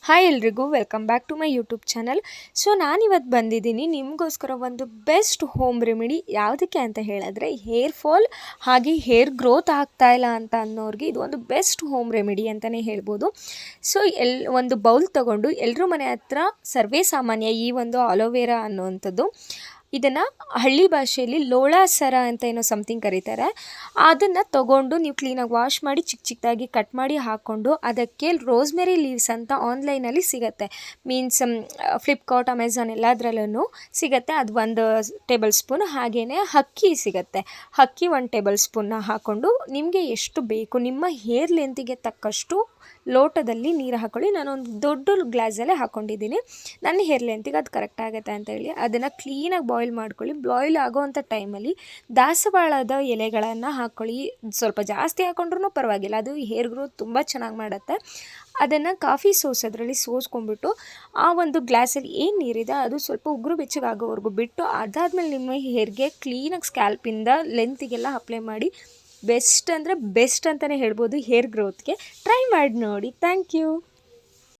Hi ಎಲ್ರಿಗೂ welcome back to my YouTube channel. So ನಾನಿವತ್ತು ಬಂದಿದ್ದೀನಿ ನಿಮಗೋಸ್ಕರ ಒಂದು ಬೆಸ್ಟ್ ಹೋಮ್ ರೆಮಿಡಿ. ಯಾವುದಕ್ಕೆ ಅಂತ ಹೇಳಿದ್ರೆ ಹೇರ್ ಫಾಲ್ ಹಾಗೆ ಹೇರ್ ಗ್ರೋತ್ ಆಗ್ತಾ ಇಲ್ಲ ಅಂತ ಅನ್ನೋರಿಗೆ ಇದು ಒಂದು ಬೆಸ್ಟ್ ಹೋಮ್ ರೆಮಿಡಿ ಅಂತಲೇ ಹೇಳ್ಬೋದು. ಸೊ ಒಂದು ಬೌಲ್ ತೊಗೊಂಡು ಎಲ್ಲರೂ ಮನೆ ಹತ್ರ ಸರ್ವೇ ಸಾಮಾನ್ಯ ಈ ಒಂದು ಅಲೋವೆರಾ ಅನ್ನುವಂಥದ್ದು. ಇದನ್ನು ಹಳ್ಳಿ ಭಾಷೆಯಲ್ಲಿ ಲೋಳ ಸರ ಅಂತ ಏನೋ ಸಮಥಿಂಗ್ ಕರೀತಾರೆ. ಅದನ್ನು ತೊಗೊಂಡು ನೀವು ಕ್ಲೀನಾಗಿ ವಾಶ್ ಮಾಡಿ ಚಿಕ್ಕದಾಗಿ ಕಟ್ ಮಾಡಿ ಹಾಕ್ಕೊಂಡು ಅದಕ್ಕೆ ರೋಸ್ಮೆರಿ ಲೀವ್ಸ್ ಅಂತ ಆನ್ಲೈನಲ್ಲಿ ಸಿಗುತ್ತೆ. ಮೀನ್ಸ್ ಫ್ಲಿಪ್ಕಾರ್ಟ್, ಅಮೆಝಾನ್ ಎಲ್ಲದರಲ್ಲೂ ಸಿಗುತ್ತೆ. ಅದು 1 ಟೇಬಲ್ ಸ್ಪೂನ್. ಹಾಗೆಯೇ ಅಕ್ಕಿ ಸಿಗುತ್ತೆ. ಅಕ್ಕಿ 1 ಟೇಬಲ್ ಸ್ಪೂನ್ನ ಹಾಕ್ಕೊಂಡು ನಿಮಗೆ ಎಷ್ಟು ಬೇಕು ನಿಮ್ಮ ಹೇರ್ ಲೆಂತಿಗೆ ತಕ್ಕಷ್ಟು ಲೋಟದಲ್ಲಿ ನೀರು ಹಾಕ್ಕೊಳ್ಳಿ. ನಾನೊಂದು ದೊಡ್ಡ ಗ್ಲಾಸಲ್ಲೇ ಹಾಕ್ಕೊಂಡಿದ್ದೀನಿ. ನನ್ನ ಹೇರ್ ಲೆಂತಿಗೆ ಅದು ಕರೆಕ್ಟ್ ಆಗುತ್ತೆ ಅಂತ ಹೇಳಿ ಅದನ್ನು ಕ್ಲೀನಾಗಿ ಬಾಯ್ಲ್ ಮಾಡ್ಕೊಳ್ಳಿ. ಬಾಯ್ಲ್ ಆಗೋವಂಥ ಟೈಮಲ್ಲಿ ದಾಸವಾಳದ ಎಲೆಗಳನ್ನು ಹಾಕ್ಕೊಳ್ಳಿ. ಸ್ವಲ್ಪ ಜಾಸ್ತಿ ಹಾಕ್ಕೊಂಡ್ರೂ ಪರವಾಗಿಲ್ಲ, ಅದು ಹೇರ್ ಗ್ರೋತ್ ತುಂಬ ಚೆನ್ನಾಗಿ ಮಾಡುತ್ತೆ. ಅದನ್ನು ಕಾಫಿ ಸೋಸೋದ್ರಲ್ಲಿ ಸೋಸ್ಕೊಂಡ್ಬಿಟ್ಟು ಆ ಒಂದು ಗ್ಲಾಸಲ್ಲಿ ಏನು ನೀರಿದೆ ಅದು ಸ್ವಲ್ಪ ಉಗುರು ಬೆಚ್ಚಗಾಗೋವರೆಗೂ ಬಿಟ್ಟು ಅದಾದಮೇಲೆ ನಿಮ್ಮ ಹೇರ್ಗೆ ಕ್ಲೀನಾಗಿ ಸ್ಕ್ಯಾಲ್ಪಿಂದ ಲೆಂತಿಗೆಲ್ಲ ಅಪ್ಲೈ ಮಾಡಿ. ಬೆಸ್ಟ್ ಅಂದರೆ ಬೆಸ್ಟ್ ಅಂತಲೇ ಹೇಳ್ಬೋದು ಹೇರ್ ಗ್ರೋತ್ಗೆ. ಟ್ರೈ ಮಾಡಿ ನೋಡಿ. Thank you.